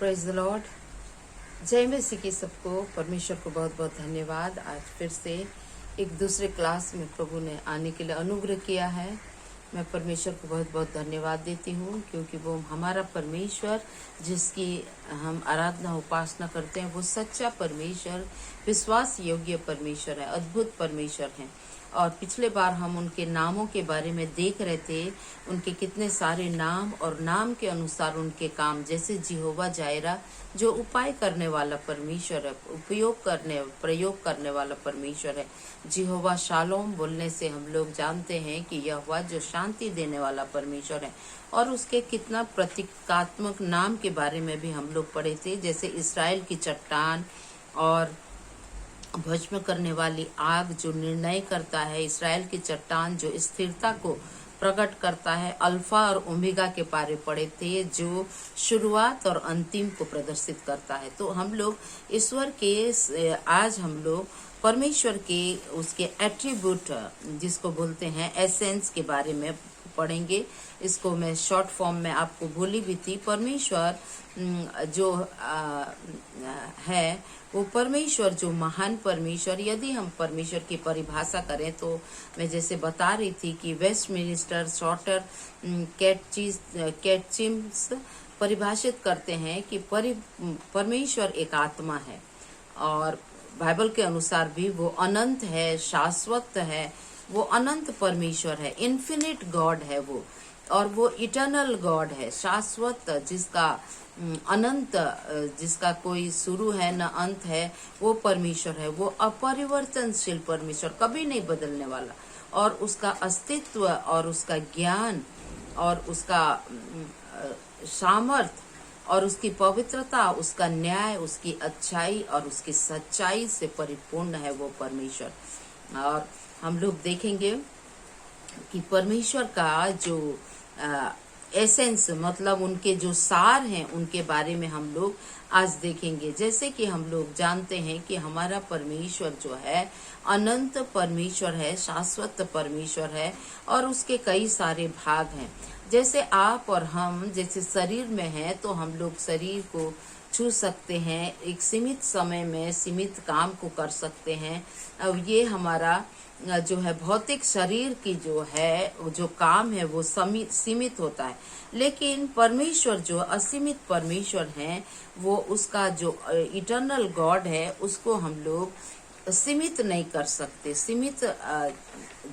Praise the Lord. जय मसीह की सबको। परमेश्वर को बहुत बहुत धन्यवाद। आज फिर से एक दूसरे क्लास में प्रभु ने आने के लिए अनुग्रह किया है। मैं परमेश्वर को बहुत बहुत धन्यवाद देती हूँ, क्योंकि वो हमारा परमेश्वर जिसकी हम आराधना उपासना करते हैं वो सच्चा परमेश्वर, विश्वास योग्य परमेश्वर है, अद्भुत परमेश्वर है। और पिछले बार हम उनके नामों के बारे में देख रहे थे, उनके कितने सारे नाम और नाम के अनुसार उनके काम, जैसे जिहोवा जायरा जो उपाय करने वाला परमेश्वर है, प्रयोग करने वाला परमेश्वर है। जिहोवा शालोम बोलने से हम लोग जानते हैं कि यहोवा जो शांति देने वाला परमेश्वर है। और उसके कितना प्रतीकात्मक नाम के बारे में भी हम लोग पढ़े थे, जैसे इस्राएल की चट्टान और भस्म करने वाली आग जो निर्णय करता है, इस्राएल की चट्टान जो स्थिरता को प्रकट करता है, अल्फा और ओमेगा के बारे पढ़े थे जो शुरुआत और अंतिम को प्रदर्शित करता है। तो हम लोग ईश्वर के आज हम लोग परमेश्वर के उसके एट्रीब्यूट जिसको बोलते हैं एसेंस के बारे में पढ़ेंगे। इसको मैं शॉर्ट फॉर्म में आपको भूली भी थी। परमेश्वर जो है वो परमेश्वर जो महान परमेश्वर, यदि हम परमेश्वर की परिभाषा करें तो मैं जैसे बता रही थी कि वेस्टमिनिस्टर शॉर्टर कैटचिम्स परिभाषित करते हैं कि परमेश्वर एक आत्मा है और बाइबल के अनुसार भी वो अनंत है, शाश्वत है, वो अनंत परमेश्वर है, इन्फिनिट गॉड है वो, और वो इटर्नल गॉड है, शाश्वत, जिसका अनंत, जिसका कोई शुरू है न अंत है, वो परमेश्वर है। वो अपरिवर्तनशील परमेश्वर, कभी नहीं बदलने वाला, और उसका अस्तित्व और उसका ज्ञान और उसका सामर्थ और उसकी पवित्रता, उसका न्याय, उसकी अच्छाई और उसकी सच्चाई से परिपूर्ण है वो परमेश्वर। और हम लोग देखेंगे कि परमेश्वर का जो एसेंस, मतलब उनके जो सार हैं, उनके बारे में हम लोग आज देखेंगे। जैसे कि हम लोग जानते हैं कि हमारा परमेश्वर जो है अनंत परमेश्वर है, शाश्वत परमेश्वर है, और उसके कई सारे भाग हैं। जैसे आप और हम जैसे शरीर में हैं तो हम लोग शरीर को छू सकते हैं, एक सीमित समय में सीमित काम को कर सकते हैं। अब ये हमारा जो है भौतिक शरीर की जो है जो काम है वो सीमित होता है, लेकिन परमेश्वर जो असीमित परमेश्वर है, वो उसका जो इटर्नल गॉड है उसको हम लोग सीमित नहीं कर सकते, सीमित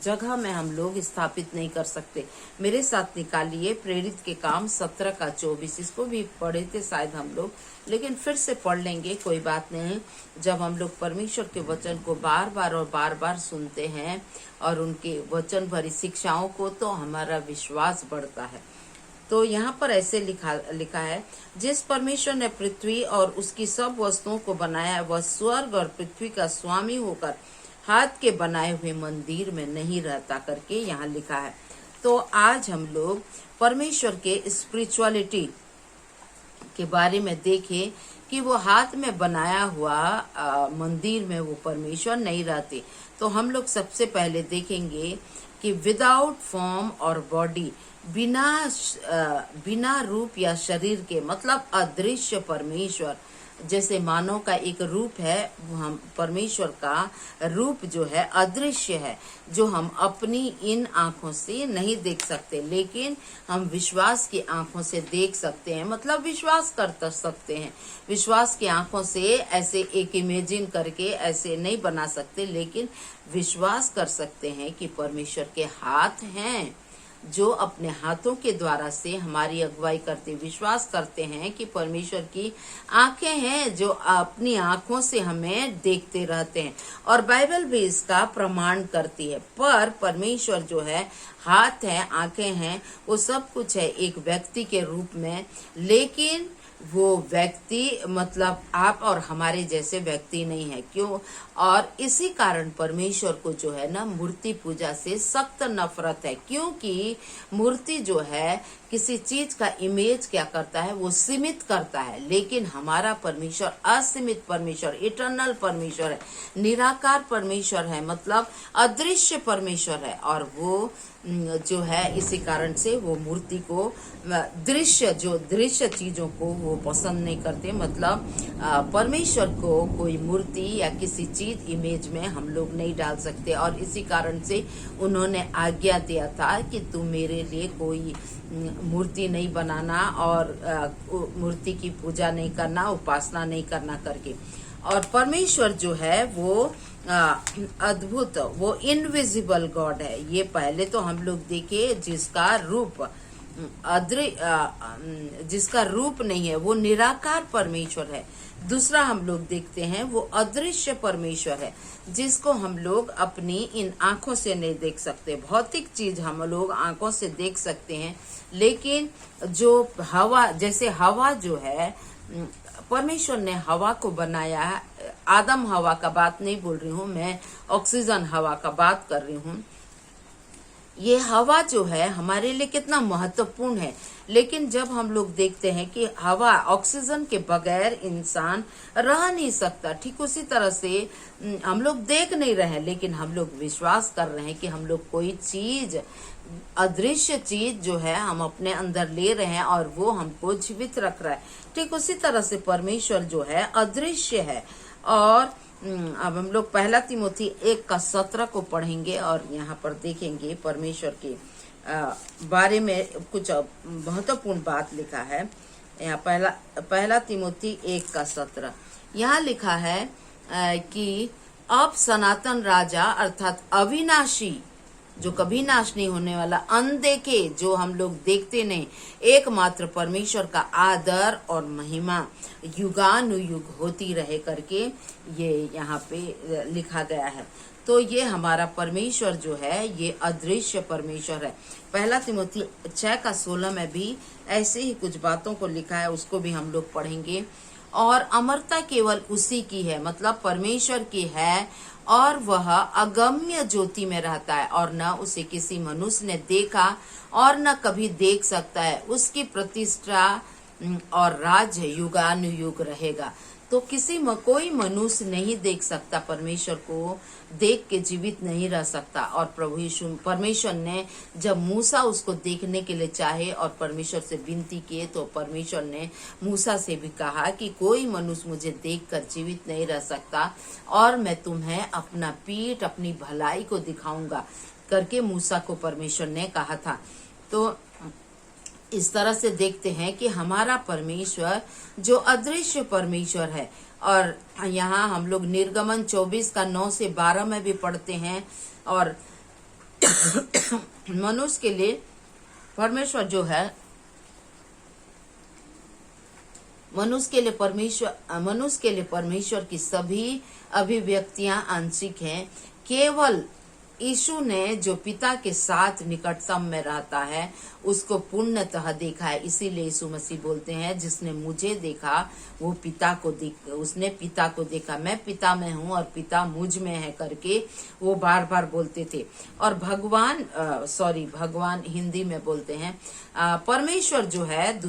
जगह में हम लोग स्थापित नहीं कर सकते। मेरे साथ निकालिए प्रेरित के काम 17 का 24, इसको भी पढ़े थे शायद हम लोग, लेकिन फिर से पढ़ लेंगे, कोई बात नहीं। जब हम लोग परमेश्वर के वचन को बार बार सुनते हैं और उनके वचन भरी शिक्षाओं को, तो हमारा विश्वास बढ़ता है। तो यहाँ पर ऐसे लिखा है, जिस परमेश्वर ने पृथ्वी और उसकी सब वस्तुओं को बनाया, वह स्वर्ग और पृथ्वी का स्वामी होकर हाथ के बनाए हुए मंदिर में नहीं रहता, करके यहाँ लिखा है। तो आज हम लोग परमेश्वर के स्पिरिचुअलिटी के बारे में देखें कि वो हाथ में बनाया हुआ मंदिर में वो परमेश्वर नहीं रहते। तो हम लोग सबसे पहले देखेंगे कि विदाउट फॉर्म और बॉडी, बिना रूप या शरीर के, मतलब अदृश्य परमेश्वर। जैसे मानव का एक रूप है, हम परमेश्वर का रूप जो है अदृश्य है, जो हम अपनी इन आंखों से नहीं देख सकते, लेकिन हम विश्वास की आंखों से देख सकते हैं, मतलब विश्वास कर सकते हैं। विश्वास की आंखों से ऐसे एक इमेजिन करके ऐसे नहीं बना सकते, लेकिन विश्वास कर सकते हैं कि परमेश्वर के हाथ हैं जो अपने हाथों के द्वारा से हमारी अगुवाई करते, विश्वास करते हैं कि परमेश्वर की आंखें हैं जो अपनी आंखों से हमें देखते रहते हैं, और बाइबल भी इसका प्रमाण करती है। पर परमेश्वर जो है हाथ है, आंखें हैं, वो सब कुछ है एक व्यक्ति के रूप में, लेकिन वो व्यक्ति मतलब आप और हमारे जैसे व्यक्ति नहीं है। क्यों? और इसी कारण परमेश्वर को जो है ना मूर्ति पूजा से सख्त नफरत है, क्योंकि मूर्ति जो है किसी चीज का इमेज क्या करता है, वो सीमित करता है, लेकिन हमारा परमेश्वर असीमित परमेश्वर, इटर्नल परमेश्वर है, निराकार परमेश्वर है, मतलब अदृश्य परमेश्वर है। और वो जो है इसी कारण से वो मूर्ति को दृश्य चीजों को वो पसंद नहीं करते। मतलब परमेश्वर को कोई मूर्ति या किसी चीज इमेज में हम लोग नहीं डाल सकते। और इसी कारण से उन्होंने आज्ञा दिया था कि तुम मेरे लिए कोई मूर्ति नहीं बनाना और मूर्ति की पूजा नहीं करना, उपासना नहीं करना करके। और परमेश्वर जो है वो अद्भुत, वो इनविजिबल गॉड है। ये पहले तो हम लोग देखे जिसका रूप नहीं है, वो निराकार परमेश्वर है। दूसरा हम लोग देखते हैं वो अदृश्य परमेश्वर है, जिसको हम लोग अपनी इन आंखों से नहीं देख सकते। भौतिक चीज हम लोग आंखों से देख सकते हैं, लेकिन जो हवा, जैसे हवा जो है, परमेश्वर ने हवा को बनाया है। आदम हवा का बात नहीं बोल रही हूँ मैं, ऑक्सीजन हवा का बात कर रही हूँ। ये हवा जो है हमारे लिए कितना महत्वपूर्ण है, लेकिन जब हम लोग देखते हैं कि हवा, ऑक्सीजन के बगैर इंसान रह नहीं सकता, ठीक उसी तरह से हम लोग देख नहीं रहे, लेकिन हम लोग विश्वास कर रहे हैं कि हम लोग कोई चीज, अदृश्य चीज जो है हम अपने अंदर ले रहे हैं और वो हमको जीवित रख रहा है। ठीक उसी तरह से परमेश्वर जो है अदृश्य है। और अब हम लोग पहला तिमोथी 1:17 को पढ़ेंगे और यहाँ पर देखेंगे परमेश्वर के बारे में कुछ महत्वपूर्ण बात लिखा है। यहाँ पहला तिमोथी 1:17 यहाँ लिखा है कि अब सनातन राजा अर्थात अविनाशी, जो कभी नाश नहीं होने वाला, अनदेखे, जो हम लोग देखते नहीं, एकमात्र परमेश्वर का आदर और महिमा युगानुयुग होती रहे करके ये यहाँ पे लिखा गया है। तो ये हमारा परमेश्वर जो है ये अदृश्य परमेश्वर है। पहला तिमोथी 6:16 में भी ऐसे ही कुछ बातों को लिखा है, उसको भी हम लोग पढ़ेंगे। और अमरता केवल उसी की है, मतलब परमेश्वर की है, और वह अगम्य ज्योति में रहता है और न उसे किसी मनुष्य ने देखा और न कभी देख सकता है। उसकी प्रतिष्ठा और राज्य युगानुयुग रहेगा। तो कोई मनुष्य नहीं देख सकता, परमेश्वर को देख के जीवित नहीं रह सकता। और प्रभु यीशु परमेश्वर ने जब मूसा उसको देखने के लिए चाहे और परमेश्वर से विनती किए, तो परमेश्वर ने मूसा से भी कहा कि कोई मनुष्य मुझे देखकर जीवित नहीं रह सकता और मैं तुम्हें अपना पीठ, अपनी भलाई को दिखाऊंगा करके मूसा को परमेश्वर ने कहा था। तो इस तरह से देखते हैं कि हमारा परमेश्वर जो अदृश्य परमेश्वर है। और यहाँ हम लोग निर्गमन 24:9 से 12 में भी पढ़ते हैं। और मनुष्य के लिए परमेश्वर जो है, मनुष्य के लिए परमेश्वर की सभी अभिव्यक्तियां आंशिक हैं। केवल यीशु ने जो पिता के साथ निकटतम में रहता है उसको पूर्णतः देखा है। इसीलिए यीशु मसीह बोलते हैं, जिसने मुझे देखा वो उसने पिता को देखा। मैं पिता में हूँ और पिता मुझ में है करके वो बार बार बोलते थे। और भगवान हिंदी में बोलते हैं। परमेश्वर जो है,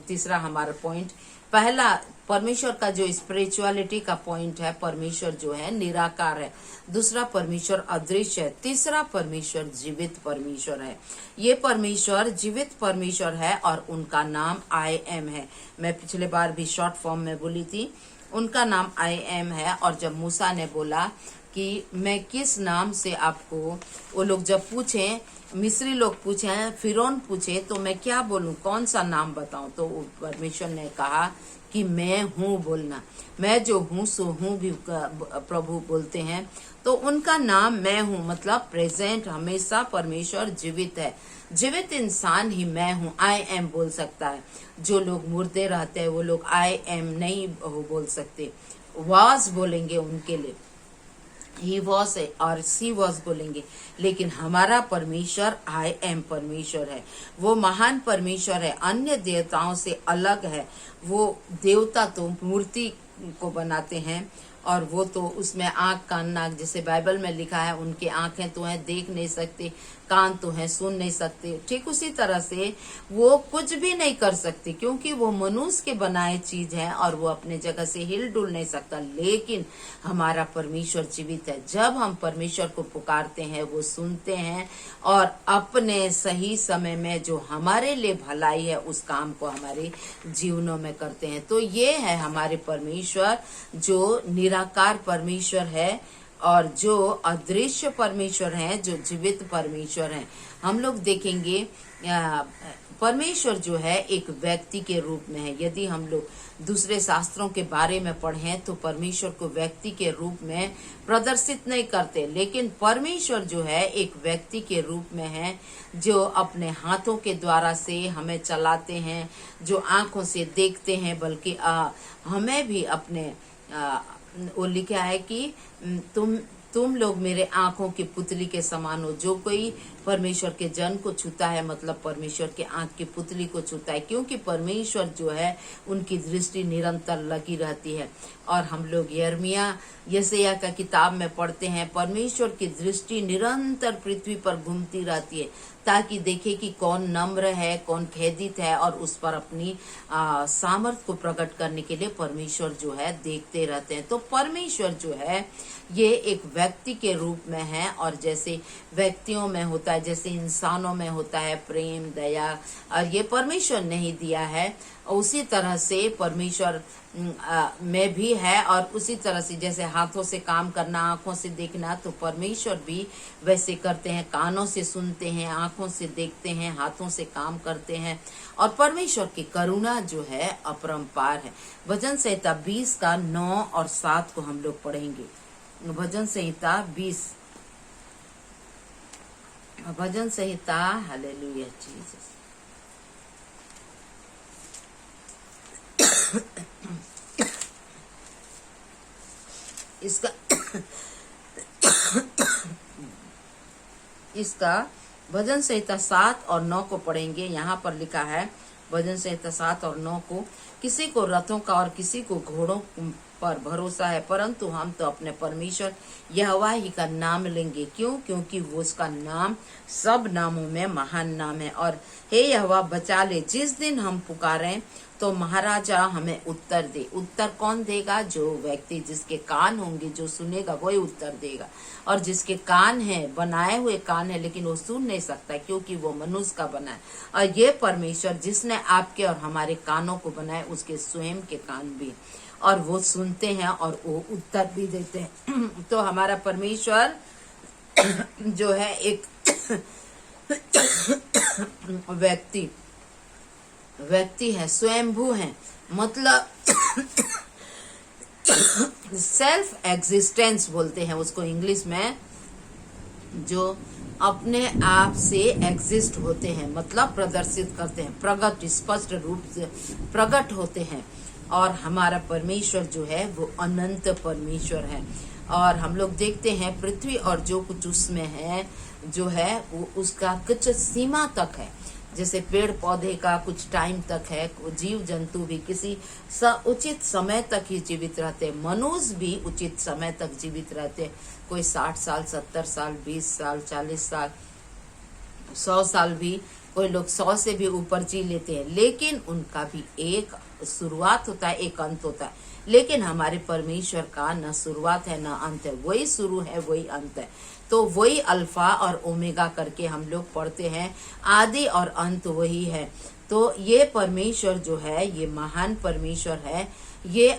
तीसरा हमारा पॉइंट, पहला परमेश्वर का जो स्पिरिचुअलिटी का पॉइंट है, परमेश्वर जो है निराकार है। दूसरा परमेश्वर अदृश्य है। तीसरा परमेश्वर जीवित परमेश्वर है। ये परमेश्वर जीवित परमेश्वर है और उनका नाम आई एम है। मैं पिछले बार भी शॉर्ट फॉर्म में बोली थी, उनका नाम आई एम है। और जब मूसा ने बोला कि मैं किस नाम से आपको, वो लोग जब पूछे, मिस्री लोग पूछे, फिरौन पूछे, तो मैं क्या बोलूं, कौन सा नाम बताऊं, तो परमेश्वर ने कहा कि मैं हूँ बोलना। मैं जो हूँ सो हूँ भी प्रभु बोलते हैं। तो उनका नाम मैं हूँ, मतलब प्रेजेंट, हमेशा परमेश्वर जीवित है। जीवित इंसान ही मैं हूँ, आई एम बोल सकता है। जो लोग मुर्दे रहते हैं वो लोग आई एम नहीं बोल सकते, वाज बोलेंगे उनके लिए, ही वॉज और सी वॉज बोलेंगे। लेकिन हमारा परमेश्वर आई एम परमेश्वर है। वो महान परमेश्वर है, अन्य देवताओं से अलग है। वो देवता तो मूर्ति को बनाते हैं और वो तो उसमें आंख कान नाक, जैसे बाइबल में लिखा है उनकी आंखें तो हैं देख नहीं सकते, कान तो हैं सुन नहीं सकते, ठीक उसी तरह से वो कुछ भी नहीं कर सकती क्योंकि वो मनुष्य के बनाए चीज है और वो अपने जगह से हिल डुल नहीं सकता। लेकिन हमारा परमेश्वर जीवित है। जब हम परमेश्वर को पुकारते हैं वो सुनते हैं और अपने सही समय में जो हमारे लिए भलाई है उस काम को हमारे जीवनों में करते हैं। तो ये है हमारे परमेश्वर जो निराकार परमेश्वर है और जो अदृश्य परमेश्वर हैं, जो जीवित परमेश्वर हैं। हम लोग देखेंगे परमेश्वर जो है एक व्यक्ति के रूप में है। यदि हम लोग दूसरे शास्त्रों के बारे में पढ़ें तो परमेश्वर को व्यक्ति के रूप में प्रदर्शित नहीं करते, लेकिन परमेश्वर जो है एक व्यक्ति के रूप में है जो अपने हाथों के द्वारा से हमें चलाते हैं, जो आंखों से देखते हैं, बल्कि हमें भी अपने वो लिखा है कि तुम लोग मेरे आंखों की पुतली के समान हो। जो कोई परमेश्वर के जन को छूता है मतलब परमेश्वर के आंख की पुतली को छूता है, क्योंकि परमेश्वर जो है उनकी दृष्टि निरंतर लगी रहती है। और हम लोग यशायाह का किताब में पढ़ते हैं परमेश्वर की दृष्टि निरंतर पृथ्वी पर घूमती रहती है ताकि देखे कि कौन नम्र है, कौन खेदित है, और उस पर अपनी सामर्थ को प्रकट करने के लिए परमेश्वर जो है देखते रहते हैं। तो परमेश्वर जो है ये एक व्यक्ति के रूप में है, और जैसे व्यक्तियों में होता है, जैसे इंसानों में होता है प्रेम दया, और ये परमेश्वर ने ही दिया है, उसी तरह से परमेश्वर में भी है। और उसी तरह से जैसे हाथों से काम करना, आंखों से देखना, तो परमेश्वर भी वैसे करते हैं। कानों से सुनते हैं, आंखों से देखते हैं, हाथों से काम करते हैं। और परमेश्वर की करुणा जो है अपरंपार है। भजन संहिता 20 का 9 और 7 को हम लोग पढ़ेंगे। भजन संहिता 20, भजन संहिता, हालेलुया जीसस, इसका भजन संहिता 7 और 9 को पढ़ेंगे। यहाँ पर लिखा है भजन संहिता 7 और 9 को, किसी को रथों का और किसी को घोड़ों पर भरोसा है, परंतु हम तो अपने परमेश्वर यहोवा ही का नाम लेंगे। क्यों? क्योंकि वो उसका नाम सब नामों में महान नाम है। और हे यहोवा बचा ले, जिस दिन हम पुकारें तो महाराजा हमें उत्तर दे। उत्तर कौन देगा? जो व्यक्ति जिसके कान होंगे, जो सुनेगा वही उत्तर देगा। और जिसके कान है, बनाए हुए कान है, लेकिन वो सुन नहीं सकता क्योंकि वो मनुष्य का बना है। और ये परमेश्वर जिसने आपके और हमारे कानों को बनाए, उसके स्वयं के कान भी, और वो सुनते हैं और वो उत्तर भी देते हैं। तो हमारा परमेश्वर जो है एक व्यक्ति है, स्वयंभू है, मतलब सेल्फ एग्जिस्टेंस बोलते हैं उसको इंग्लिश में, जो अपने आप से एग्जिस्ट होते हैं, मतलब प्रदर्शित करते हैं, प्रगट, स्पष्ट रूप से प्रकट होते हैं। और हमारा परमेश्वर जो है वो अनंत परमेश्वर है। और हम लोग देखते हैं पृथ्वी और जो कुछ उसमें है जो है वो उसका कुछ सीमा तक है। जैसे पेड़ पौधे का कुछ टाइम तक है, जीव जंतु भी किसी उचित समय तक ही जीवित रहते, मनुष्य भी उचित समय तक जीवित रहते। कोई 60 साल, 70 साल, 20 साल, 40 साल, 100 साल भी, कोई लोग 100 से भी ऊपर जी लेते हैं, लेकिन उनका भी एक शुरुआत होता है, एक अंत होता है। लेकिन हमारे परमेश्वर का न शुरुआत है न अंत है, वही शुरू है वही अंत है। तो वही अल्फा और ओमेगा करके हम लोग पढ़ते हैं, आदि और अंत वही है। तो ये परमेश्वर जो है ये महान परमेश्वर है, ये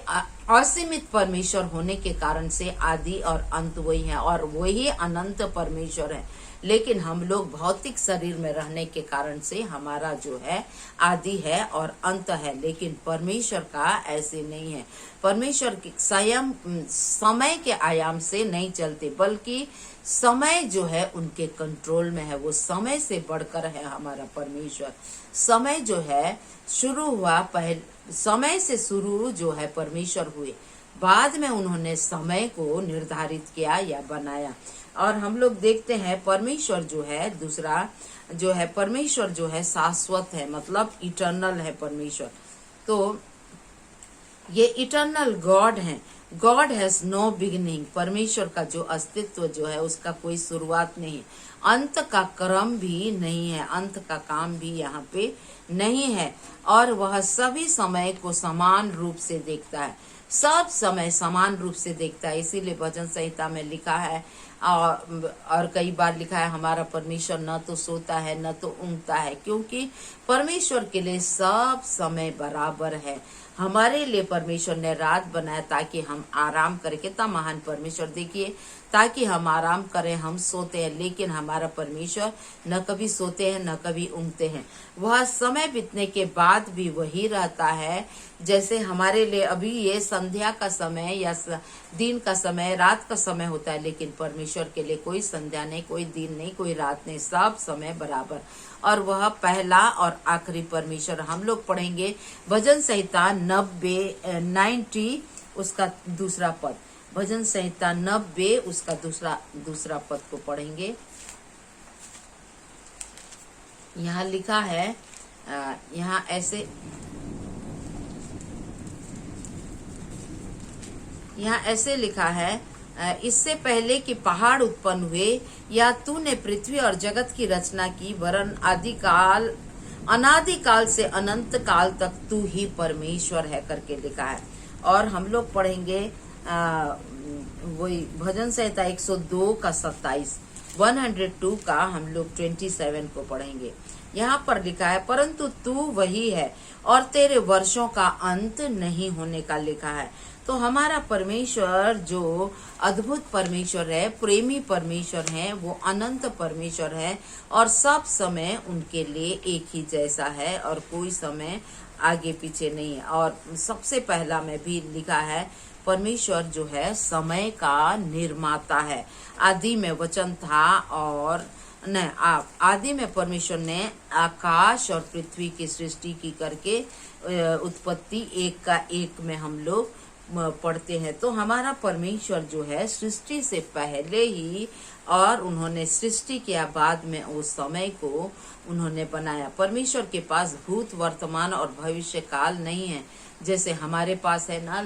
असीमित परमेश्वर होने के कारण से आदि और अंत वही है, और वही अनंत परमेश्वर है। लेकिन हम लोग भौतिक शरीर में रहने के कारण से हमारा जो है आदि है और अंत है, लेकिन परमेश्वर का ऐसे नहीं है। परमेश्वर के स्वयं समय के आयाम से नहीं चलते, बल्कि समय जो है उनके कंट्रोल में है। वो समय से बढ़कर है हमारा परमेश्वर। समय जो है शुरू हुआ, पहले समय से शुरू जो है परमेश्वर हुए, बाद में उन्होंने समय को निर्धारित किया या बनाया। और हम लोग देखते हैं परमेश्वर जो है, दूसरा जो है परमेश्वर जो है शाश्वत है, मतलब इटर्नल है परमेश्वर। तो ये इटर्नल गॉड है। God has no beginning. परमेश्वर का जो अस्तित्व जो है उसका कोई शुरुआत नहीं, अंत का क्रम भी नहीं है, अंत का काम भी यहाँ पे नहीं है। और वह सभी समय को समान रूप से देखता है, सब समय समान रूप से देखता है। इसीलिए भजन संहिता में लिखा है और कई बार लिखा है, हमारा परमेश्वर न तो सोता है न तो ऊँघता है, क्योंकि परमेश्वर के लिए सब समय बराबर है। हमारे लिए परमेश्वर ने रात बनाया ताकि हम आराम करें। कितना महान परमेश्वर देखिए, ताकि हम आराम करें, हम सोते हैं, लेकिन हमारा परमेश्वर न कभी सोते हैं न कभी ऊँघते हैं। वह समय बीतने के बाद भी वही रहता है। जैसे हमारे लिए अभी ये संध्या का समय या दिन का समय, रात का समय होता है, लेकिन परमेश्वर के लिए कोई संध्या नहीं, कोई दिन नहीं, कोई रात नहीं, सब समय बराबर। और वह पहला और आखिरी परमेश्वर। हम लोग पढ़ेंगे भजन संहिता 90 उसका दूसरा पद। भजन संहिता 90 उसका दूसरा पद को पढ़ेंगे। यहाँ लिखा है, यहाँ ऐसे लिखा है, इससे पहले कि पहाड़ उत्पन्न हुए या तूने पृथ्वी और जगत की रचना की, वरन अनादिकाल से अनंत काल तक तू ही परमेश्वर है करके लिखा है। और हम लोग पढ़ेंगे वही भजन संहिता 102 का 27, 102 का हम लोग 27 को पढ़ेंगे। यहाँ पर लिखा है, परंतु तू वही है और तेरे वर्षों का अंत नहीं होने का लिखा है। तो हमारा परमेश्वर जो अद्भुत परमेश्वर है, प्रेमी परमेश्वर है, वो अनंत परमेश्वर है और सब समय उनके लिए एक ही जैसा है और कोई समय आगे पीछे नहीं है। और सबसे पहला में भी लिखा है, परमेश्वर जो है समय का निर्माता है। आदि में वचन था और आदि में परमेश्वर ने आकाश और पृथ्वी की सृष्टि की करके उत्पत्ति 1 का 1 में हम लोग पढ़ते हैं। तो हमारा परमेश्वर जो है सृष्टि से पहले ही, और उन्होंने सृष्टि किया, बाद में उस समय को उन्होंने बनाया। परमेश्वर के पास भूत, वर्तमान और भविष्य काल नहीं है। जैसे हमारे पास है ना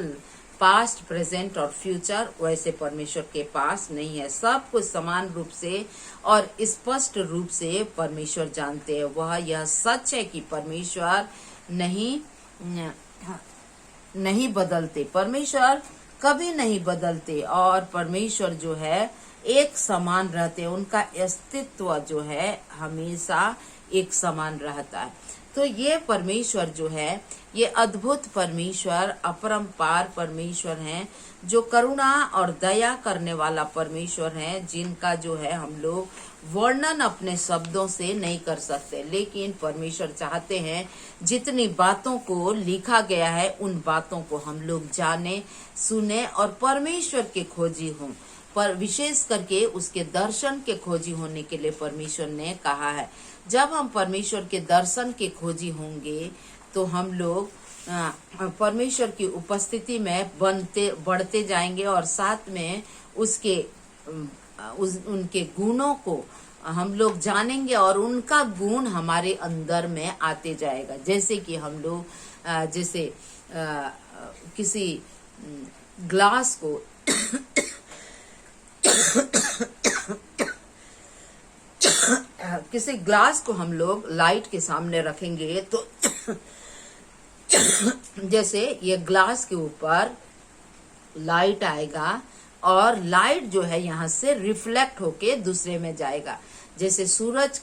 पास्ट, प्रेजेंट और फ्यूचर, वैसे परमेश्वर के पास नहीं है। सब कुछ समान रूप से और स्पष्ट रूप से परमेश्वर जानते हैं। वह यह सच है कि परमेश्वर नहीं बदलते, परमेश्वर कभी नहीं बदलते और परमेश्वर जो है एक समान रहते हैं। उनका अस्तित्व जो है हमेशा एक समान रहता है। तो ये परमेश्वर जो है, ये अद्भुत परमेश्वर, अपरंपार परमेश्वर हैं, जो करुणा और दया करने वाला परमेश्वर है, जिनका जो है हम लोग वर्णन अपने शब्दों से नहीं कर सकते। लेकिन परमेश्वर चाहते हैं जितनी बातों को लिखा गया है उन बातों को हम लोग जाने, सुने और परमेश्वर के खोजी हों। पर विशेष करके उसके दर्शन के खोजी होने के लिए परमेश्वर ने कहा है। जब हम परमेश्वर के दर्शन के खोजी होंगे तो हम लोग परमेश्वर की उपस्थिति में बढ़ते जाएंगे और साथ में उनके गुणों को हम लोग जानेंगे और उनका गुण हमारे अंदर में आते जाएगा। जैसे कि हम लोग किसी ग्लास को किसी ग्लास को हम लोग लाइट के सामने रखेंगे तो जैसे ये ग्लास के ऊपर लाइट आएगा और लाइट जो है यहाँ से रिफ्लेक्ट होके दूसरे में जाएगा। जैसे सूरज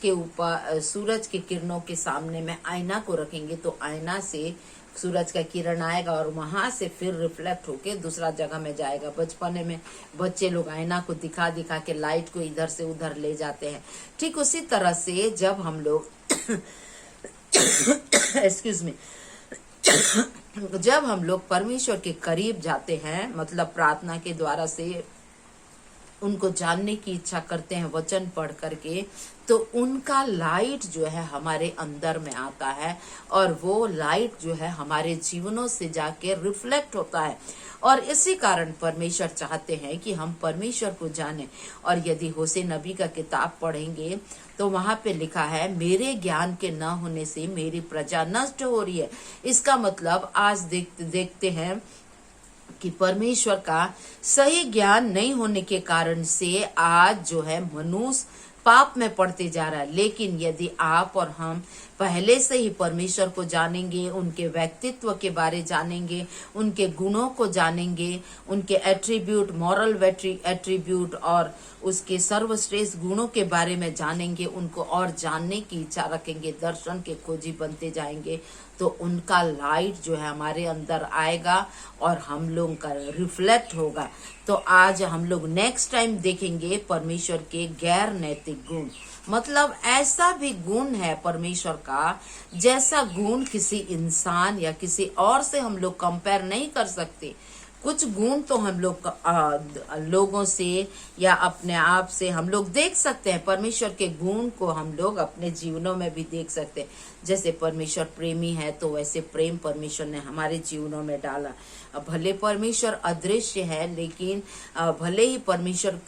के किरणों के सामने में आईना को रखेंगे तो आईना से सूरज का किरण आएगा और वहां से फिर रिफ्लेक्ट होके दूसरा जगह में जाएगा। बचपने में बच्चे लोग आईना को दिखा दिखा के लाइट को इधर से उधर ले जाते हैं। ठीक उसी तरह से जब हम लोग एक्सक्यूज मी जब हम लोग परमेश्वर के करीब जाते हैं, मतलब प्रार्थना के द्वारा से उनको जानने की इच्छा करते हैं वचन पढ़ करके, तो उनका लाइट जो है हमारे अंदर में आता है और वो लाइट जो है हमारे जीवनों से जाके रिफ्लेक्ट होता है। और इसी कारण परमेश्वर चाहते हैं कि हम परमेश्वर को जाने। और यदि होशे नबी का किताब पढ़ेंगे तो वहां पे लिखा है, मेरे ज्ञान के न होने से मेरी प्रजा नष्ट हो रही है। इसका मतलब आज देखते हैं कि परमेश्वर का सही ज्ञान नहीं होने के कारण से आज जो है मनुष्य पाप में पड़ते जा रहा है। लेकिन यदि आप और हम पहले से ही परमेश्वर को जानेंगे, उनके व्यक्तित्व के बारे जानेंगे, उनके गुणों को जानेंगे, उनके एट्रीब्यूट, मॉरल एट्रीब्यूट और उसके सर्वश्रेष्ठ गुणों के बारे में जानेंगे, उनको और जानने की इच्छा रखेंगे, दर्शन के खोजी बनते जाएंगे, तो उनका लाइट जो है हमारे अंदर आएगा और हम लोगों का रिफ्लेक्ट होगा। तो आज हम लोग नेक्स्ट टाइम देखेंगे परमेश्वर के गैर नैतिक गुण। मतलब ऐसा भी गुण है परमेश्वर का जैसा गुण किसी इंसान या किसी और से हम लोग कंपेयर नहीं कर सकते। कुछ गुण तो हम लोग लोगों से या अपने आप से हम लोग देख सकते हैं। परमेश्वर के गुण को हम लोग अपने जीवनों में भी देख सकते हैं। जैसे परमेश्वर प्रेमी है तो वैसे प्रेम परमेश्वर ने हमारे जीवनों में डाला। भले परमेश्वर अदृश्य है, लेकिन भले ही परमेश्वर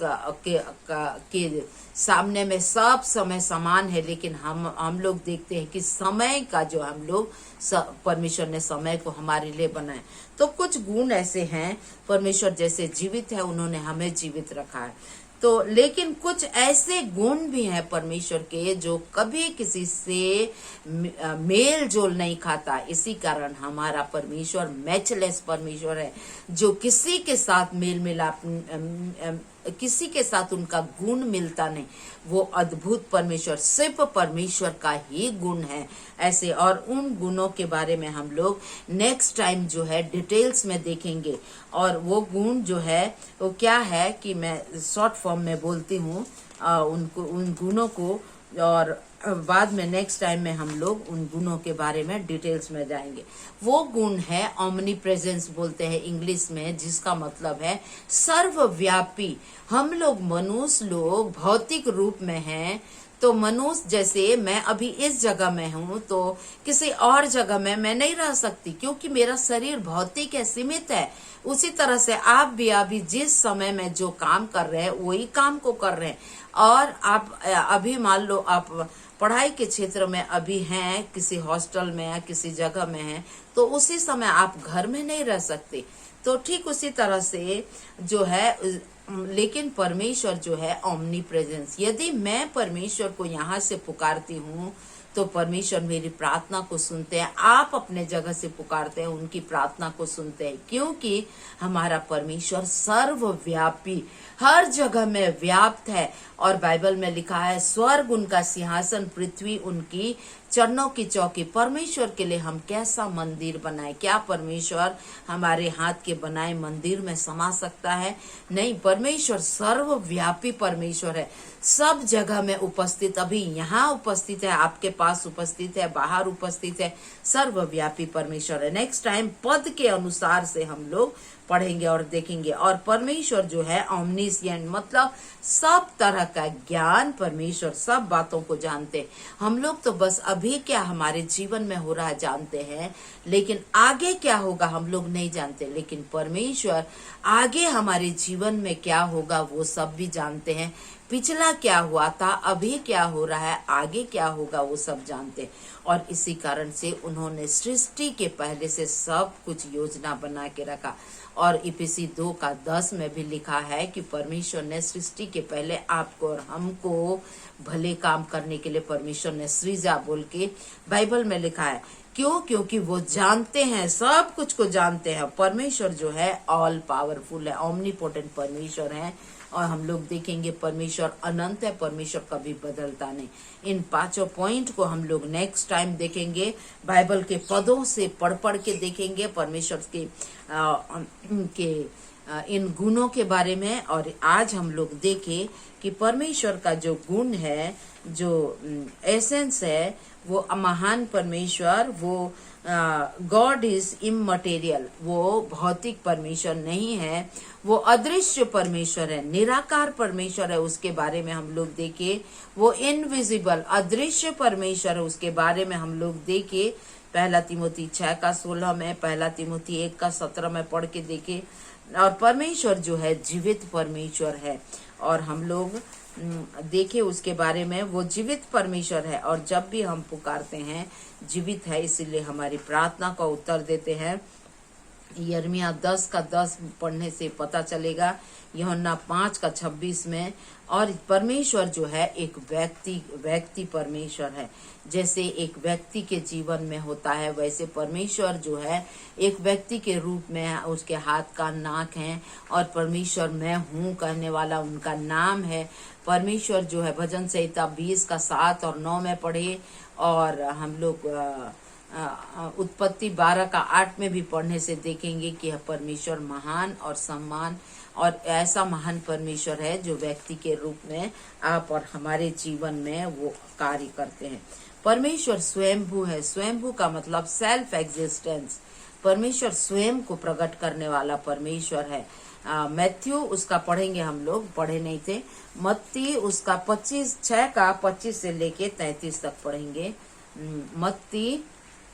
के सामने में सब समय समान है, लेकिन हम लोग देखते हैं कि समय का जो हम लोग परमेश्वर ने समय को हमारे लिए बनाया। तो कुछ गुण ऐसे हैं, परमेश्वर जैसे जीवित है उन्होंने हमें जीवित रखा है। तो लेकिन कुछ ऐसे गुण भी हैं परमेश्वर के जो कभी किसी से मेल जोल नहीं खाता। इसी कारण हमारा परमेश्वर मैचलेस परमेश्वर है, जो किसी के साथ मेल मिलाप, किसी के साथ उनका गुण मिलता नहीं। वो अद्भुत परमेश्वर सिर्फ परमेश्वर का ही गुण है ऐसे। और उन गुणों के बारे में हम लोग नेक्स्ट टाइम जो है डिटेल्स में देखेंगे। और वो गुण जो है वो क्या है कि मैं शॉर्ट फॉर्म में बोलती हूँ उन गुणों को, और बाद में नेक्स्ट टाइम में हम लोग उन गुणों के बारे में डिटेल्स में जाएंगे। वो गुण है ओमनी प्रेजेंस बोलते हैं इंग्लिश में, जिसका मतलब है सर्वव्यापी। हम लोग मनुष्य लोग भौतिक रूप में हैं, तो मनुष्य जैसे मैं अभी इस जगह में हूँ तो किसी और जगह में मैं नहीं रह सकती, क्योंकि मेरा शरीर भौतिक है, सीमित है। उसी तरह से आप भी अभी जिस समय में जो काम कर रहे हैं वही काम को कर रहे हैं। और आप अभी मान लो आप पढ़ाई के क्षेत्र में अभी हैं, किसी हॉस्टल में या किसी जगह में हैं, तो उसी समय आप घर में नहीं रह सकते। तो ठीक उसी तरह से जो है, लेकिन परमेश्वर जो है ओमनी प्रेजेंस। यदि मैं परमेश्वर को यहाँ से पुकारती हूँ तो परमेश्वर मेरी प्रार्थना को सुनते हैं। आप अपने जगह से पुकारते हैं, उनकी प्रार्थना को सुनते हैं, क्योंकि हमारा परमेश्वर सर्वव्यापी हर जगह में व्याप्त है। और बाइबल में लिखा है, स्वर्ग उनका सिंहासन, पृथ्वी उनकी चरणों की चौकी। परमेश्वर के लिए हम कैसा मंदिर बनाए? क्या परमेश्वर हमारे हाथ के बनाए मंदिर में समा सकता है? नहीं। परमेश्वर सर्वव्यापी परमेश्वर है, सब जगह में उपस्थित। अभी यहाँ उपस्थित है, आपके पास उपस्थित है, बाहर उपस्थित है, सर्वव्यापी परमेश्वर है। नेक्स्ट टाइम पद के अनुसार से हम लोग पढ़ेंगे और देखेंगे। और परमेश्वर जो है ओमनिशिएंट, मतलब सब तरह का ज्ञान, परमेश्वर सब बातों को जानते हैं। हम लोग तो बस अभी क्या हमारे जीवन में हो रहा है जानते हैं, लेकिन आगे क्या होगा हम लोग नहीं जानते। लेकिन परमेश्वर आगे हमारे जीवन में क्या होगा वो सब भी जानते हैं। पिछला क्या हुआ था, अभी क्या हो रहा है, आगे क्या होगा, वो सब जानते हैं। और इसी कारण से उन्होंने सृष्टि के पहले से सब कुछ योजना बना के रखा। और इफिसी 2:10 में भी लिखा है कि परमेश्वर ने सृष्टि के पहले आपको और हमको भले काम करने के लिए परमेश्वर ने सृजा बोल के बाइबल में लिखा है। क्यों? क्योंकि वो जानते हैं, सब कुछ को जानते हैं। परमेश्वर जो है ऑल पावरफुल है, ओमनीपोटेंट परमेश्वर है। और हम लोग देखेंगे परमेश्वर अनंत है, परमेश्वर कभी बदलता नहीं। इन 5 पॉइंट को हम लोग नेक्स्ट टाइम देखेंगे, बाइबल के पदों से पढ़ के देखेंगे परमेश्वर के इन गुणों के बारे में। और आज हम लोग देखें कि परमेश्वर का जो गुण है, जो एसेंस है, वो महान परमेश्वर, वो गॉड इज इममटेरियल, वो भौतिक परमेश्वर नहीं है, वो अदृश्य परमेश्वर है, निराकार परमेश्वर है। उसके बारे में हम लोग देखे, वो इनविजिबल अदृश्य परमेश्वर है, उसके बारे में हम लोग देखे। 1 तिमोथी 6:16 में, 1 तिमोथी 1:17 में पढ़ के देखे। और परमेश्वर जो है जीवित परमेश्वर है, और हम लोग देखे उसके बारे में, वो जीवित परमेश्वर है। और जब भी हम पुकारते हैं जीवित है, इसीलिए हमारी प्रार्थना का उत्तर देते हैं। यिर्मयाह 10:10 पढ़ने से पता चलेगा, यूहन्ना 5:26 में। और परमेश्वर जो है एक व्यक्ति परमेश्वर है। जैसे एक व्यक्ति के जीवन में होता है, वैसे परमेश्वर जो है एक व्यक्ति के रूप में है। उसके हाथ का नाक है, और परमेश्वर मैं हूँ कहने वाला उनका नाम है। परमेश्वर जो है भजन संहिता 20:7 और 9 में पढ़े, और हम लोग उत्पत्ति 12:8 में भी पढ़ने से देखेंगे कि परमेश्वर महान और सम्मान और ऐसा महान परमेश्वर है जो व्यक्ति के रूप में आप और हमारे जीवन में वो कार्य करते हैं। परमेश्वर स्वयंभू है। स्वयंभू का मतलब सेल्फ एग्जिस्टेंस। परमेश्वर स्वयं को प्रकट करने वाला परमेश्वर है। मैथ्यू उसका पढ़ेंगे, हम लोग पढ़े नहीं थे। मत्ती उसका 6:25 से लेके 33 तक पढ़ेंगे। मत्ती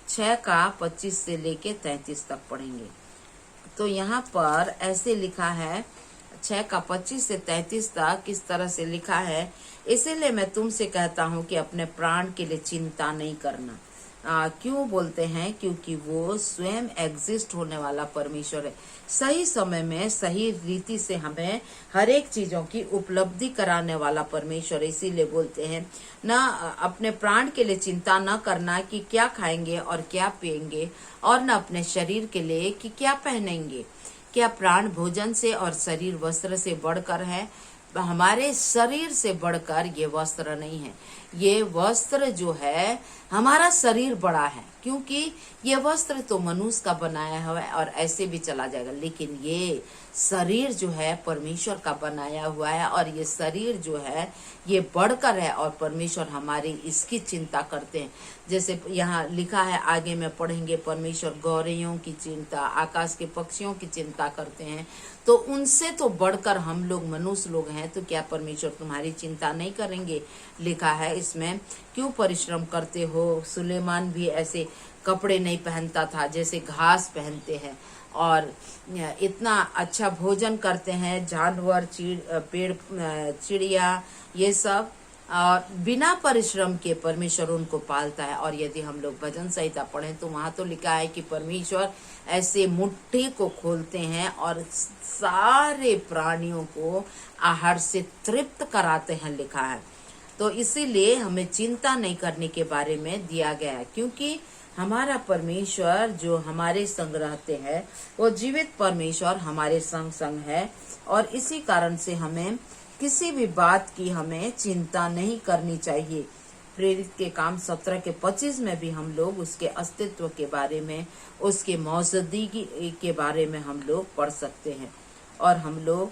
6:25 से लेके 33 तक पढ़ेंगे। तो यहाँ पर ऐसे लिखा है, 6:25 से 33 तक किस तरह से लिखा है, इसीलिए मैं तुमसे कहता हूँ कि अपने प्राण के लिए चिंता नहीं करना। क्यों बोलते हैं? क्योंकि वो स्वयं एग्जिस्ट होने वाला परमेश्वर है। सही समय में सही रीति से हमें हर एक चीजों की उपलब्धि कराने वाला परमेश्वर है। इसीलिए बोलते हैं ना, अपने प्राण के लिए चिंता न करना कि क्या खाएंगे और क्या पिएंगे, और न अपने शरीर के लिए कि क्या पहनेंगे। क्या प्राण भोजन से और शरीर वस्त्र से बढ़कर है? हमारे शरीर से बढ़कर ये वस्त्र नहीं है। ये वस्त्र जो है, हमारा शरीर बड़ा है, क्योंकि ये वस्त्र तो मनुष्य का बनाया हुआ है और ऐसे भी चला जाएगा, लेकिन ये शरीर जो है परमेश्वर का बनाया हुआ है, और ये शरीर जो है ये बढ़कर है, और परमेश्वर हमारी इसकी चिंता करते हैं। जैसे यहाँ लिखा है, आगे में पढ़ेंगे, परमेश्वर गौरैयों की चिंता, आकाश के पक्षियों की चिंता करते हैं। तो उनसे तो बढ़कर हम लोग मनुष्य लोग हैं, तो क्या परमेश्वर तुम्हारी चिंता नहीं करेंगे? लिखा है इसमें, क्यों परिश्रम करते हो? सुलेमान भी ऐसे कपड़े नहीं पहनता था जैसे घास पहनते हैं, और इतना अच्छा भोजन करते हैं, जानवर, पेड़, चिड़िया, ये सब, और बिना परिश्रम के परमेश्वर उनको पालता है। और यदि हम लोग भजन संहिता पढ़ें तो वहां तो लिखा है कि परमेश्वर ऐसे मुट्ठी को खोलते हैं और सारे प्राणियों को आहार से तृप्त कराते हैं, लिखा है। तो इसीलिए हमें चिंता नहीं करने के बारे में दिया गया है, क्योंकि हमारा परमेश्वर जो हमारे संग रहते हैं, वो जीवित परमेश्वर हमारे संग संग है। और इसी कारण से हमें किसी भी बात की हमें चिंता नहीं करनी चाहिए। प्रेरित के काम 17:25 में भी हम लोग उसके अस्तित्व के बारे में, उसके मौजूदगी के बारे में हम लोग पढ़ सकते हैं। और हम लोग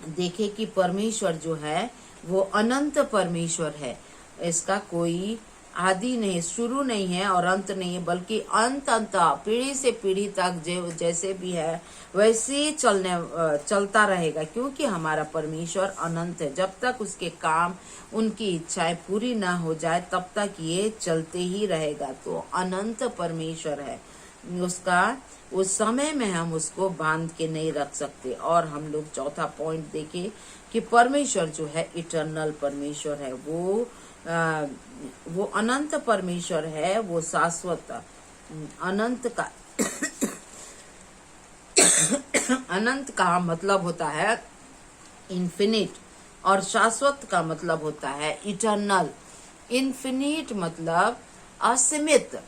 देखें कि परमेश्वर जो है वो अनंत परमेश्वर है। इसका कोई आदि नहीं, शुरू नहीं है और अंत नहीं है, बल्कि अंत पीढ़ी से पीढ़ी तक जैसे भी है वैसे ही चलता रहेगा, क्योंकि हमारा परमेश्वर अनंत है। जब तक उसके काम, उनकी इच्छाएं पूरी ना हो जाए, तब तक ये चलते ही रहेगा। तो अनंत परमेश्वर है, उसका उस समय में हम उसको बांध के नहीं रख सकते। और हम लोग चौथा पॉइंट देखें कि परमेश्वर जो है इटर्नल परमेश्वर है, वो अनंत परमेश्वर है, वो शाश्वत। अनंत का अनंत का मतलब होता है इन्फिनिट, और शाश्वत का मतलब होता है इटर्नल। इन्फिनिट मतलब असीमित,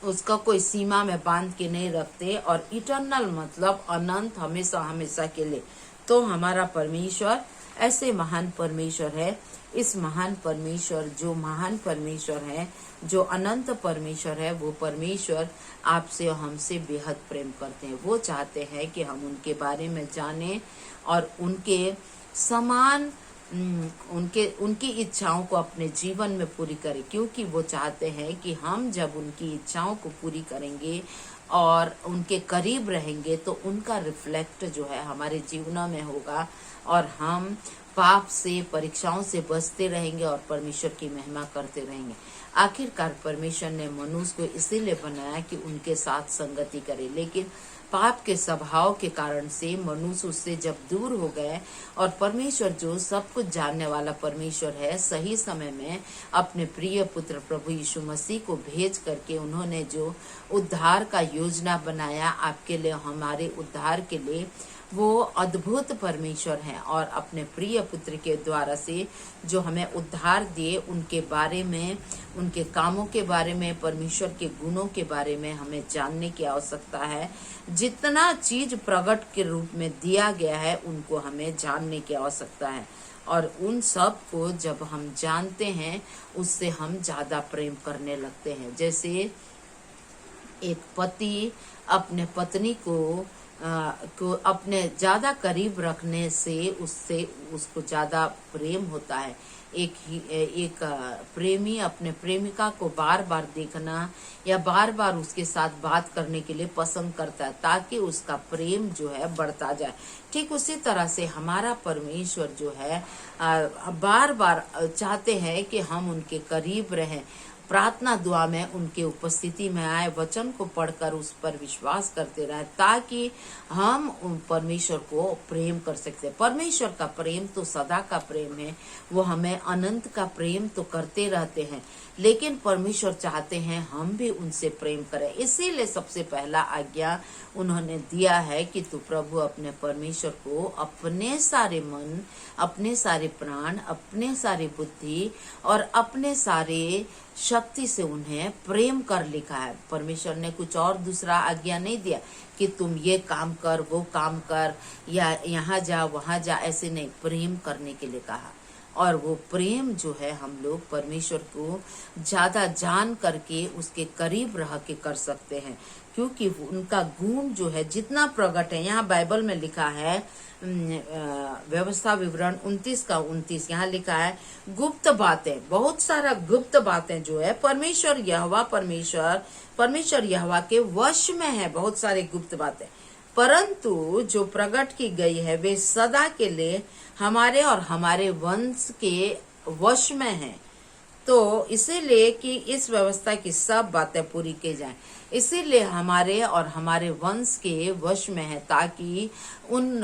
उसका कोई सीमा में बांध के नहीं रखते, और इटर्नल मतलब अनंत, हमेशा हमेशा के लिए। तो हमारा परमेश्वर ऐसे महान परमेश्वर है। इस महान परमेश्वर, जो महान परमेश्वर है, जो अनंत परमेश्वर है, वो परमेश्वर आपसे और हमसे बेहद प्रेम करते हैं। वो चाहते हैं कि हम उनके बारे में जानें और उनके समान उनके उनकी इच्छाओं को अपने जीवन में पूरी करें, क्योंकि वो चाहते हैं कि हम जब उनकी इच्छाओं को पूरी करेंगे और उनके करीब रहेंगे तो उनका रिफ्लेक्ट जो है हमारे जीवनों में होगा और हम पाप से, परीक्षाओं से बचते रहेंगे और परमेश्वर की महिमा करते रहेंगे। आखिरकार परमेश्वर ने मनुष्य को इसीलिए बनाया कि उनके साथ संगति करे, लेकिन पाप के स्वभाव के कारण से मनुष्य उससे जब दूर हो गए और परमेश्वर जो सब कुछ जानने वाला परमेश्वर है, सही समय में अपने प्रिय पुत्र प्रभु यीशु मसीह को भेज करके उन्होंने जो उद्धार का योजना बनाया आपके लिए, हमारे उद्धार के लिए, वो अद्भुत परमेश्वर हैं और अपने प्रिय पुत्र के द्वारा से जो हमें उद्धार दिए उनके बारे में, उनके कामों के बारे में, परमेश्वर के गुणों के बारे में हमें जानने की आवश्यकता है। जितना चीज प्रकट के रूप में दिया गया है उनको हमें जानने की आवश्यकता है और उन सब को जब हम जानते हैं उससे हम ज्यादा प्रेम करने लगते हैं। जैसे एक पति अपने पत्नी को अपने ज्यादा करीब रखने से उससे उसको ज्यादा प्रेम होता है। एक प्रेमी अपने प्रेमिका को बार बार देखना या बार बार उसके साथ बात करने के लिए पसंद करता है ताकि उसका प्रेम जो है बढ़ता जाए। ठीक उसी तरह से हमारा परमेश्वर जो है बार बार चाहते हैं कि हम उनके करीब रहें, प्रार्थना दुआ में उनके उपस्थिति में आए, वचन को पढ़कर उस पर विश्वास करते रहे ताकि हम उन परमेश्वर को प्रेम कर सकते हैं। परमेश्वर का प्रेम तो सदा का प्रेम है, वो हमें अनंत का प्रेम तो करते रहते हैं, लेकिन परमेश्वर चाहते हैं हम भी उनसे प्रेम करें। इसीलिए सबसे पहला आज्ञा उन्होंने दिया है कि तू प्रभु अपने परमेश्वर को अपने सारे मन, अपने सारे प्राण, अपने सारे बुद्धि और अपने सारे शक्ति से उन्हें प्रेम कर लिखा है। परमेश्वर ने कुछ और दूसरा आज्ञा नहीं दिया कि तुम ये काम कर, वो काम कर, या यहाँ जा वहां जा, ऐसे नहीं, प्रेम करने के लिए कहा। और वो प्रेम जो है हम लोग परमेश्वर को ज्यादा जान करके उसके करीब रह के कर सकते हैं, क्योंकि उनका गुण जो है जितना प्रकट है, यहाँ बाइबल में लिखा है व्यवस्था विवरण 29 यहाँ लिखा है गुप्त बातें, बहुत सारा गुप्त बातें जो है परमेश्वर यहोवा के वश में है, बहुत सारी गुप्त बातें, परंतु जो प्रकट की गई है वे सदा के लिए हमारे और हमारे वंश के वश में है। तो इसीलिए कि इस व्यवस्था की सब बातें पूरी की जाएं, इसीलिए हमारे और हमारे वंश के वश में है ताकि उन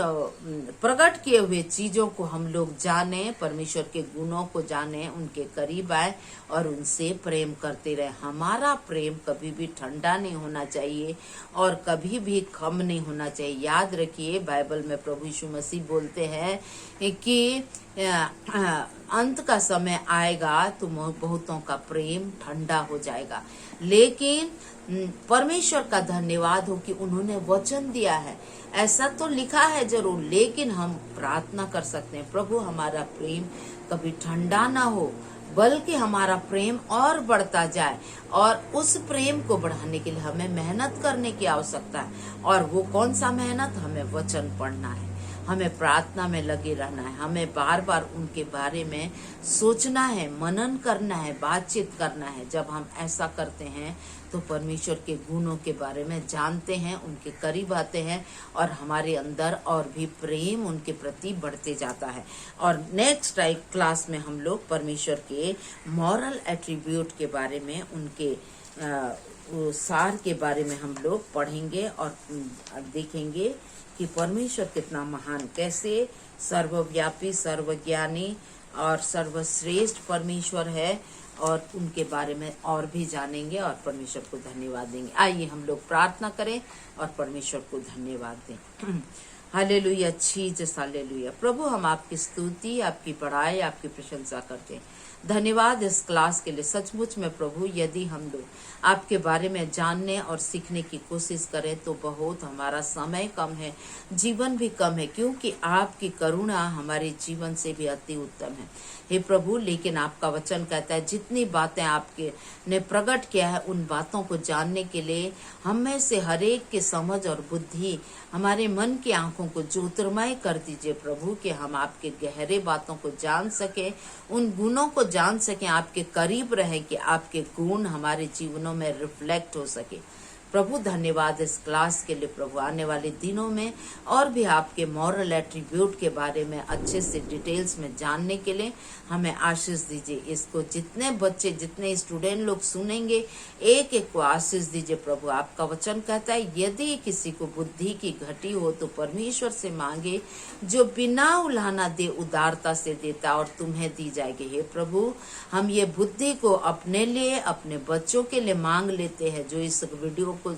प्रकट किए हुए चीजों को हम लोग जाने, परमेश्वर के गुणों को जाने, उनके करीब आए और उनसे प्रेम करते रहे। हमारा प्रेम कभी भी ठंडा नहीं होना चाहिए और कभी भी कम नहीं होना चाहिए। याद रखिए बाइबल में प्रभु यीशु मसीह बोलते हैं कि अंत का समय आएगा तो बहुतों का प्रेम ठंडा हो जाएगा, लेकिन परमेश्वर का धन्यवाद हो कि उन्होंने वचन दिया है। ऐसा तो लिखा है जरूर, लेकिन हम प्रार्थना कर सकते हैं प्रभु हमारा प्रेम कभी ठंडा ना हो, बल्कि हमारा प्रेम और बढ़ता जाए, और उस प्रेम को बढ़ाने के लिए हमें मेहनत करने की आवश्यकता है। और वो कौन सा मेहनत? हमें वचन पढ़ना है, हमें प्रार्थना में लगे रहना है, हमें बार बार उनके बारे में सोचना है, मनन करना है, बातचीत करना है। जब हम ऐसा करते हैं तो परमेश्वर के गुणों के बारे में जानते हैं, उनके करीब आते हैं और हमारे अंदर और भी प्रेम उनके प्रति बढ़ते जाता है। और नेक्स्ट क्लास में हम लोग परमेश्वर के मॉरल एट्रीब्यूट के बारे में, उनके सार के बारे में हम लोग पढ़ेंगे और देखेंगे कि परमेश्वर कितना महान, कैसे सर्वव्यापी, सर्वज्ञानी और सर्वश्रेष्ठ परमेश्वर है, और उनके बारे में और भी जानेंगे और परमेश्वर को धन्यवाद देंगे। आइए हम लोग प्रार्थना करें और परमेश्वर को धन्यवाद दें। Hallelujah, Jesus hallelujah. प्रभु हम आपकी स्तुति, आपकी बड़ाई, आपकी प्रशंसा करते हैं। धन्यवाद इस क्लास के लिए। सचमुच में प्रभु, यदि हम लोग आपके बारे में जानने और सीखने की कोशिश करें तो बहुत हमारा समय कम है, जीवन भी कम है, क्योंकि आपकी करुणा हमारे जीवन से भी अति उत्तम है हे प्रभु। लेकिन आपका वचन कहता है जितनी बातें आपके ने प्रकट किया है उन बातों को जानने के लिए हम में से हरेक की समझ और बुद्धि, हमारे मन की आंखों को ज्योतिर्मय कर दीजिए प्रभु, कि हम आपके गहरे बातों को जान सके, उन गुणों को जान सके, आपके करीब रहे, कि आपके गुण हमारे जीवनों में रिफ्लेक्ट हो सके। प्रभु धन्यवाद इस क्लास के लिए प्रभु। आने वाले दिनों में और भी आपके मॉरल एट्रीब्यूट के बारे में अच्छे से डिटेल्स में जानने के लिए हमें आशीष दीजिए। इसको जितने बच्चे, जितने स्टूडेंट लोग सुनेंगे, एक एक को आशीष दीजिए प्रभु। आपका वचन कहता है यदि किसी को बुद्धि की घटी हो तो परमेश्वर से मांगे, जो बिना उलाहना दे उदारता से देता, और तुम्हें दी जाएगी। हे प्रभु, हम ये बुद्धि को अपने लिए, अपने बच्चों के लिए मांग लेते हैं, जो इस वीडियो को,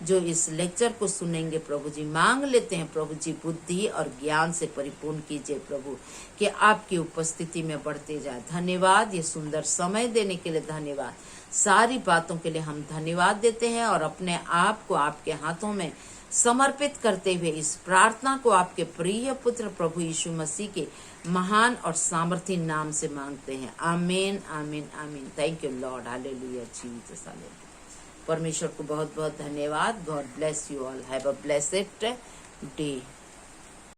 जो इस लेक्चर को सुनेंगे प्रभु जी, मांग लेते हैं प्रभु जी, बुद्धि और ज्ञान से परिपूर्ण कीजिए प्रभु, कि आपकी उपस्थिति में बढ़ते जाए। धन्यवाद ये सुंदर समय देने के लिए, धन्यवाद सारी बातों के लिए हम धन्यवाद देते हैं, और अपने आप को आपके हाथों में समर्पित करते हुए इस प्रार्थना को आपके प्रिय पुत्र प्रभु यीशु मसीह के महान और सामर्थी नाम से मांगते हैं। आमीन आमीन आमीन। Thank you Lord, hallelujah Jesus, hallelujah. परमेश्वर को बहुत बहुत धन्यवाद। God bless you all, have a blessed day.